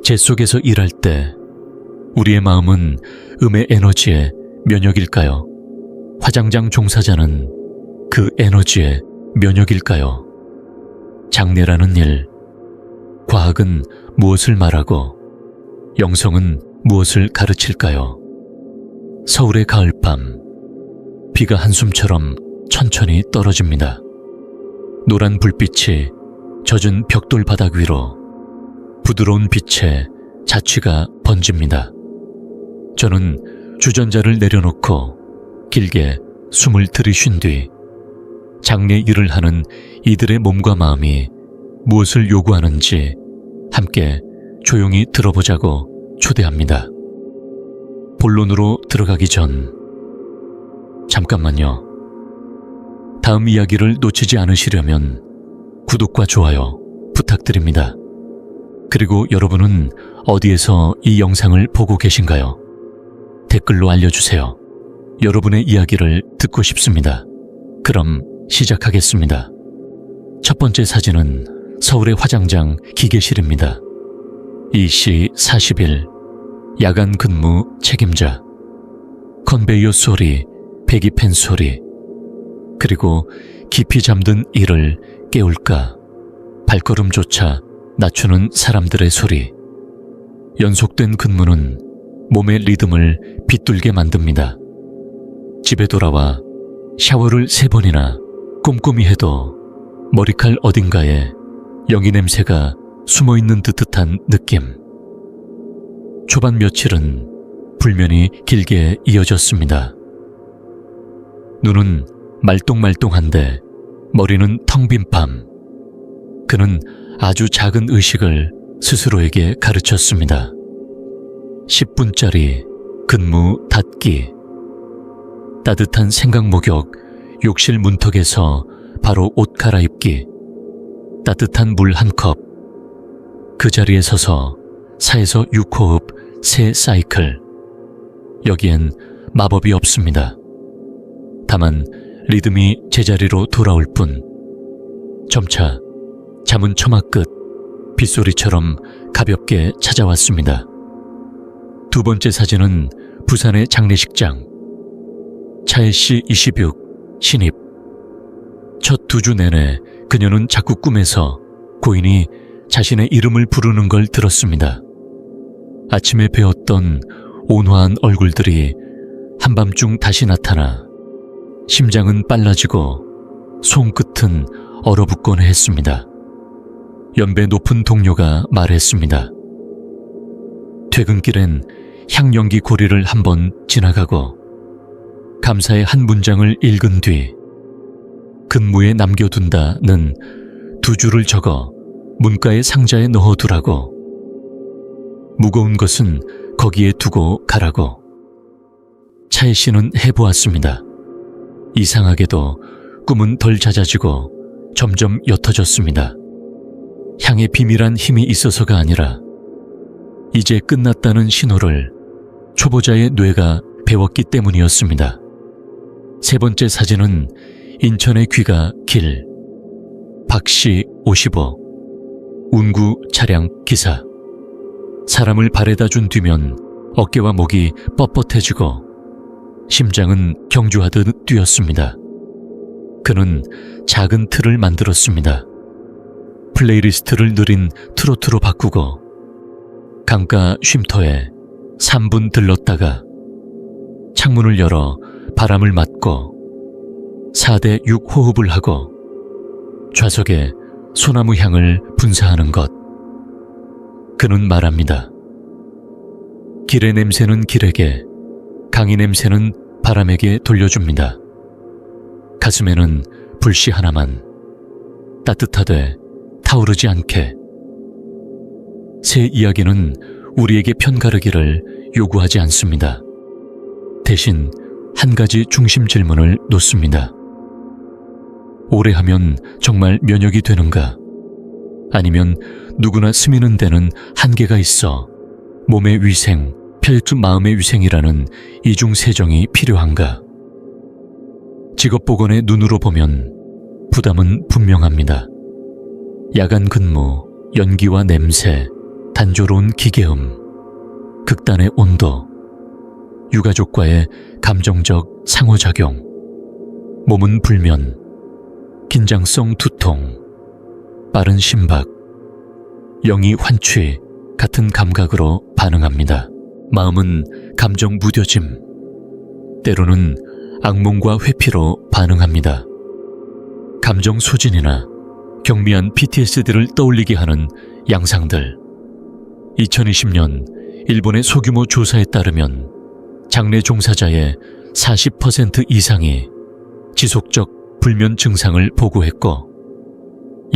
재 속에서 일할 때 우리의 마음은 음의 에너지의 면역일까요? 화장장 종사자는 그 에너지의 면역일까요? 장래라는 일, 과학은 무엇을 말하고 영성은 무엇을 가르칠까요? 서울의 가을밤, 비가 한숨처럼 천천히 떨어집니다. 노란 불빛이 젖은 벽돌 바닥 위로 부드러운 빛에 자취가 번집니다. 저는 주전자를 내려놓고 길게 숨을 들이쉰 뒤 장례 일을 하는 이들의 몸과 마음이 무엇을 요구하는지 함께 조용히 들어보자고 초대합니다. 본론으로 들어가기 전 잠깐만요. 다음 이야기를 놓치지 않으시려면 구독과 좋아요 부탁드립니다. 그리고 여러분은 어디에서 이 영상을 보고 계신가요? 댓글로 알려주세요. 여러분의 이야기를 듣고 싶습니다. 그럼 시작하겠습니다. 첫 번째 사진은 서울의 화장장 기계실입니다. 이씨 40일, 야간 근무 책임자. 컨베이어 소리, 배기팬 소리, 그리고 깊이 잠든 이를 깨울까 발걸음조차 낮추는 사람들의 소리. 연속된 근무는 몸의 리듬을 빗돌게 만듭니다. 집에 돌아와 샤워를 3번이나 꼼꼼히 해도 머리칼 어딘가에 영희 냄새가 숨어있는 듯한 느낌. 초반 며칠은 불면이 길게 이어졌습니다. 눈은 말똥말똥한데 머리는 텅 빈 밤. 그는 아주 작은 의식을 스스로에게 가르쳤습니다. 10분짜리 근무 닫기. 따뜻한 생각 목욕, 욕실 문턱에서 바로 옷 갈아입기. 따뜻한 물 한 컵. 그 자리에 서서 4에서 6호흡 3사이클. 여기엔 마법이 없습니다. 다만 리듬이 제자리로 돌아올 뿐. 점차 잠은 처마 끝 빗소리처럼 가볍게 찾아왔습니다. 두 번째 사진은 부산의 장례식장. 차혜씨 26, 신입. 첫 2주 내내 그녀는 자꾸 꿈에서 고인이 자신의 이름을 부르는 걸 들었습니다. 아침에 배웠던 온화한 얼굴들이 한밤중 다시 나타나 심장은 빨라지고 손끝은 얼어붙곤 했습니다. 연배 높은 동료가 말했습니다. 퇴근길엔 향연기 고리를 한번 지나가고 감사의 한 문장을 읽은 뒤 근무에 남겨둔다는 2줄을 적어 문가의 상자에 넣어두라고. 무거운 것은 거기에 두고 가라고. 차혜 씨는 해보았습니다. 이상하게도 꿈은 덜 잦아지고 점점 옅어졌습니다. 향에 비밀한 힘이 있어서가 아니라 이제 끝났다는 신호를 초보자의 뇌가 배웠기 때문이었습니다. 세 번째 사진은 인천의 귀가 길. 박씨 55, 운구 차량 기사. 사람을 바래다 준 뒤면 어깨와 목이 뻣뻣해지고 심장은 경주하듯 뛰었습니다. 그는 작은 틀을 만들었습니다. 플레이리스트를 느린 트로트로 바꾸고 강가 쉼터에 3분 들렀다가 창문을 열어 바람을 맞고 4대 6 호흡을 하고 좌석에 소나무 향을 분사하는 것. 그는 말합니다. 길의 냄새는 길에게, 강의 냄새는 바람에게 돌려줍니다. 가슴에는 불씨 하나만 따뜻하되 타오르지 않게. 새 이야기는 우리에게 편가르기를 요구하지 않습니다. 대신 한 가지 중심 질문을 놓습니다. 오래 하면 정말 면역이 되는가? 아니면 누구나 스미는 데는 한계가 있어 몸의 위생, 필수 마음의 위생이라는 이중세정이 필요한가? 직업보건의 눈으로 보면 부담은 분명합니다. 야간 근무, 연기와 냄새, 단조로운 기계음, 극단의 온도, 유가족과의 감정적 상호작용, 몸은 불면, 긴장성 두통, 빠른 심박, 영이 환취 같은 감각으로 반응합니다. 마음은 감정 무뎌짐, 때로는 악몽과 회피로 반응합니다. 감정 소진이나 경미한 PTSD를 떠올리게 하는 양상들. 2020년 일본의 소규모 조사에 따르면 장례 종사자의 40% 이상이 지속적 불면 증상을 보고했고,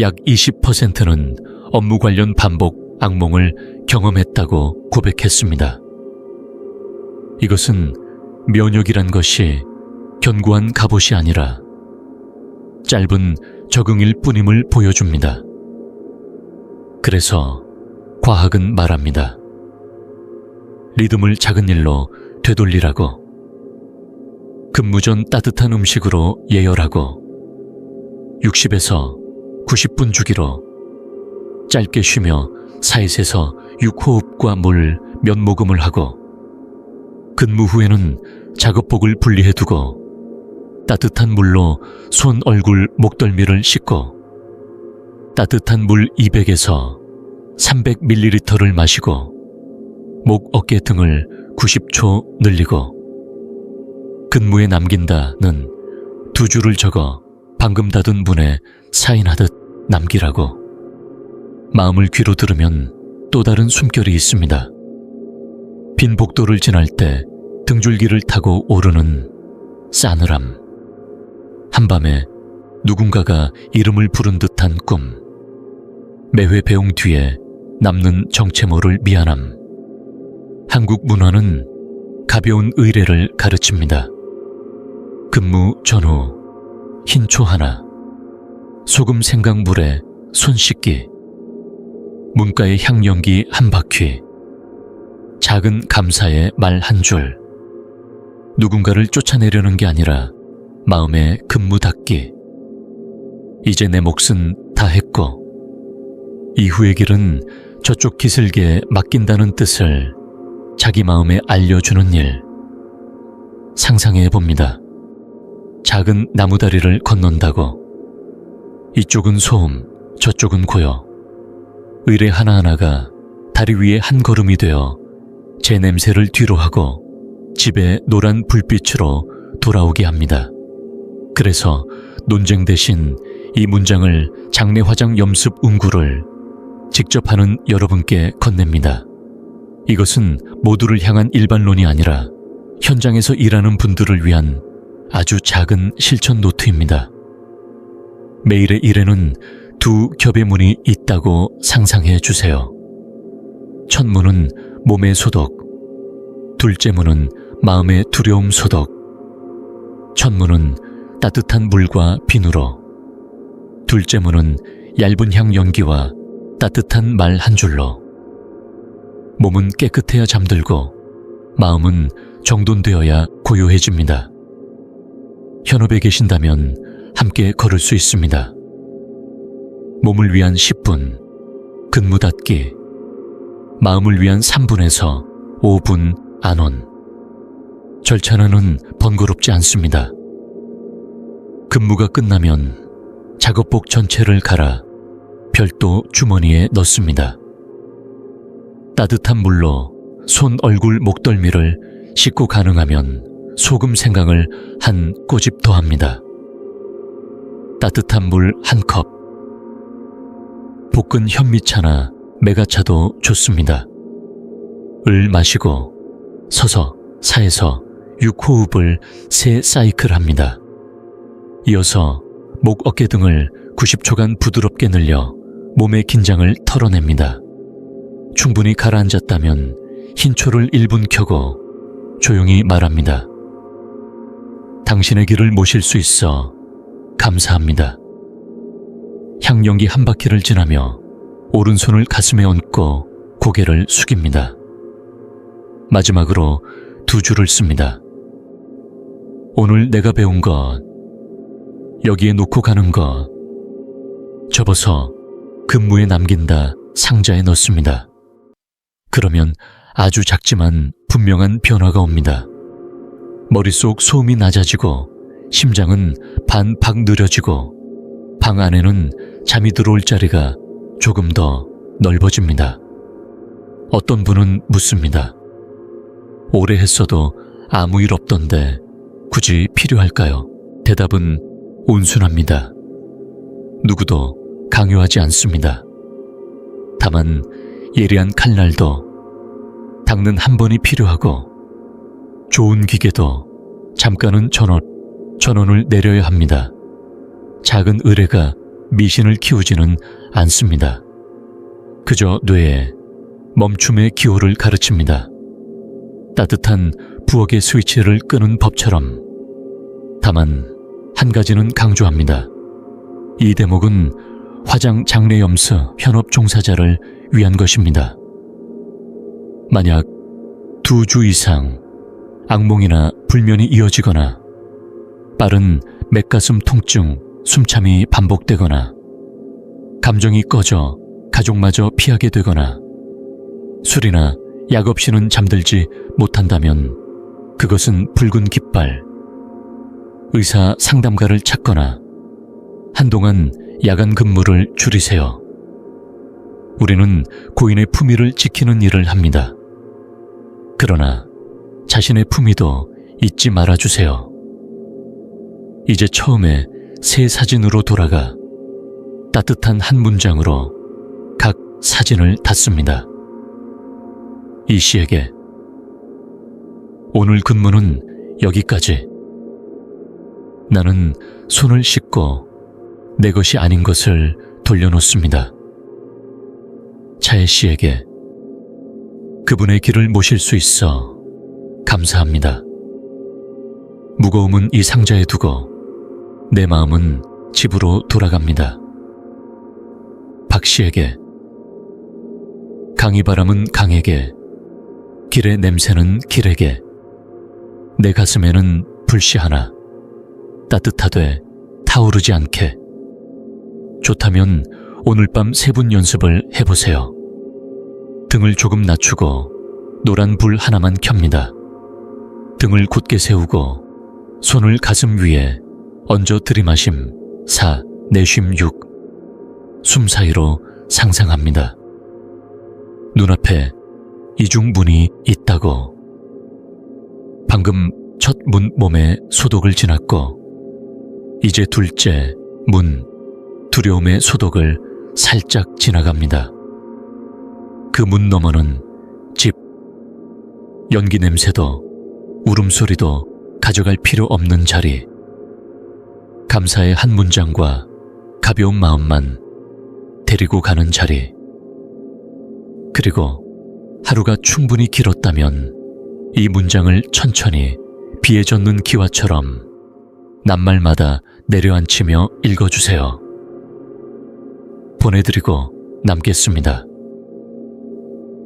약 20%는 업무 관련 반복 악몽을 경험했다고 고백했습니다. 이것은 면역이란 것이 견고한 갑옷이 아니라 짧은 적응일 뿐임을 보여줍니다. 그래서 과학은 말합니다. 리듬을 작은 일로 되돌리라고. 근무 전 따뜻한 음식으로 예열하고 60에서 90분 주기로 짧게 쉬며 4에서 6호흡과 물 몇 모금을 하고, 근무 후에는 작업복을 분리해두고 따뜻한 물로 손, 얼굴, 목덜미를 씻고 따뜻한 물 200에서 300ml를 마시고 목, 어깨 등을 90초 늘리고, 근무에 남긴다는 두 줄을 적어 방금 닫은 문에 사인하듯 남기라고. 마음을 귀로 들으면 또 다른 숨결이 있습니다. 빈 복도를 지날 때 등줄기를 타고 오르는 싸늘함. 한밤에 누군가가 이름을 부른 듯한 꿈. 매회 배웅 뒤에 남는 정체 모를 미안함. 한국 문화는 가벼운 의례를 가르칩니다. 근무 전후 흰초 하나, 소금 생강물에 손 씻기, 문가의 향연기 한 바퀴, 작은 감사의 말 한 줄. 누군가를 쫓아내려는 게 아니라 마음에 근무 닿기. 이제 내 몫은 다 했고 이후의 길은 저쪽 기슭에 맡긴다는 뜻을 자기 마음에 알려주는 일. 상상해 봅니다. 작은 나무다리를 건넌다고. 이쪽은 소음, 저쪽은 고요. 의뢰 하나하나가 다리 위에 한 걸음이 되어 제 냄새를 뒤로 하고 집에 노란 불빛으로 돌아오게 합니다. 그래서 논쟁 대신 이 문장을 장례 화장 염습 운구를 직접 하는 여러분께 건넵니다. 이것은 모두를 향한 일반론이 아니라 현장에서 일하는 분들을 위한 아주 작은 실천 노트입니다. 매일의 일에는 두 겹의 문이 있다고 상상해 주세요. 첫 문은 몸의 소독, 둘째 문은 마음의 두려움 소독, 첫 문은 따뜻한 물과 비누로, 둘째 문은 얇은 향 연기와 따뜻한 말 한 줄로. 몸은 깨끗해야 잠들고 마음은 정돈되어야 고요해집니다. 현업에 계신다면 함께 걸을 수 있습니다. 몸을 위한 10분, 근무 닫기. 마음을 위한 3분에서 5분 안원. 절차는 번거롭지 않습니다. 근무가 끝나면 작업복 전체를 갈아 별도 주머니에 넣습니다. 따뜻한 물로 손, 얼굴, 목덜미를 씻고 가능하면 소금 생강을 한 꼬집 더합니다. 따뜻한 물 한 컵. 볶은 현미차나 메가차도 좋습니다. 을 마시고 서서 4에서 6호흡을 3사이클 합니다. 이어서 목, 어깨 등을 90초간 부드럽게 늘려 몸의 긴장을 털어냅니다. 충분히 가라앉았다면 흰초를 1분 켜고 조용히 말합니다. 당신의 길을 모실 수 있어 감사합니다. 향연기 한 바퀴를 지나며 오른손을 가슴에 얹고 고개를 숙입니다. 마지막으로 두 줄을 씁니다. 오늘 내가 배운 것, 여기에 놓고 가는 것, 접어서 근무에 남긴다 상자에 넣습니다. 그러면 아주 작지만 분명한 변화가 옵니다. 머릿속 소음이 낮아지고 심장은 반박 느려지고 방 안에는 잠이 들어올 자리가 조금 더 넓어집니다. 어떤 분은 묻습니다. 오래 했어도 아무 일 없던데 굳이 필요할까요? 대답은 온순합니다. 누구도 강요하지 않습니다. 다만 예리한 칼날도 닦는 한 번이 필요하고 좋은 기계도 잠깐은 전원을 내려야 합니다. 작은 의뢰가 미신을 키우지는 않습니다. 그저 뇌에 멈춤의 기호를 가르칩니다. 따뜻한 부엌의 스위치를 끄는 법처럼. 다만 한 가지는 강조합니다. 이 대목은 화장 장례 염소 현업 종사자를 위한 것입니다. 만약 2주 이상 악몽이나 불면이 이어지거나 빠른 맥가슴 통증, 숨참이 반복되거나 감정이 꺼져 가족마저 피하게 되거나 술이나 약 없이는 잠들지 못한다면 그것은 붉은 깃발. 의사 상담가를 찾거나 한동안 야간 근무를 줄이세요. 우리는 고인의 품위를 지키는 일을 합니다. 그러나 자신의 품위도 잊지 말아주세요. 이제 처음에 새 사진으로 돌아가 따뜻한 한 문장으로 각 사진을 닫습니다. 이 씨에게 오늘 근무는 여기까지. 나는 손을 씻고 내 것이 아닌 것을 돌려놓습니다. 차혜 씨에게 그분의 길을 모실 수 있어 감사합니다. 무거움은 이 상자에 두고 내 마음은 집으로 돌아갑니다. 박 씨에게 강이바람은 강에게, 길의 냄새는 길에게, 내 가슴에는 불씨 하나 따뜻하되 타오르지 않게. 좋다면 오늘 밤 3분 연습을 해보세요. 등을 조금 낮추고 노란 불 하나만 켭니다. 등을 곧게 세우고 손을 가슴 위에 얹어 들이마심 4, 내쉼 6. 숨 사이로 상상합니다. 눈앞에 이중 문이 있다고. 방금 첫 문 몸에 소독을 지났고 이제 둘째 문 두려움의 소독을 살짝 지나갑니다. 그 문 너머는 집. 연기 냄새도 울음소리도 가져갈 필요 없는 자리. 감사의 한 문장과 가벼운 마음만 데리고 가는 자리. 그리고 하루가 충분히 길었다면 이 문장을 천천히 비에 젖는 기와처럼 낱말마다 내려앉히며 읽어주세요. 보내드리고 남겠습니다.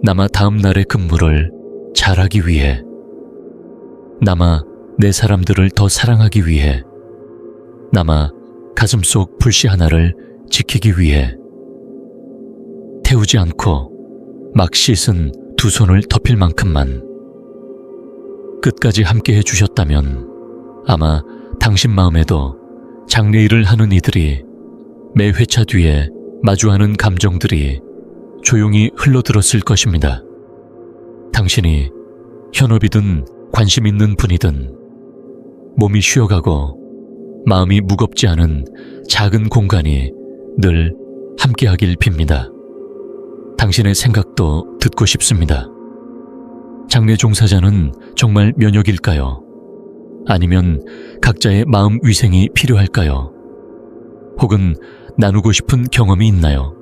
남아 다음 날의 근무를 잘하기 위해, 남아 내 사람들을 더 사랑하기 위해, 남아 가슴속 불씨 하나를 지키기 위해. 태우지 않고 막 씻은 두 손을 덮일 만큼만. 끝까지 함께 해주셨다면 아마 당신 마음에도 장례일을 하는 이들이 매 회차 뒤에 마주하는 감정들이 조용히 흘러들었을 것입니다. 당신이 현업이든 관심 있는 분이든 몸이 쉬어가고 마음이 무겁지 않은 작은 공간이 늘 함께하길 빕니다. 당신의 생각도 듣고 싶습니다. 장례 종사자는 정말 면역일까요? 아니면 각자의 마음 위생이 필요할까요? 혹은 나누고 싶은 경험이 있나요?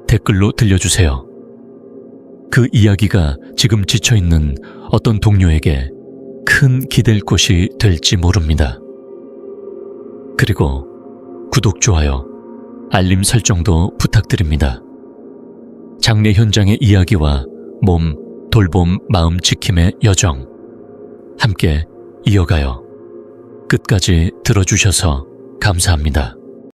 댓글로 들려주세요. 그 이야기가 지금 지쳐있는 어떤 동료에게 큰 기댈 곳이 될지 모릅니다. 그리고 구독, 좋아요, 알림 설정도 부탁드립니다. 장례 현장의 이야기와 몸, 돌봄, 마음 지킴의 여정 함께 이어가요. 끝까지 들어주셔서 감사합니다.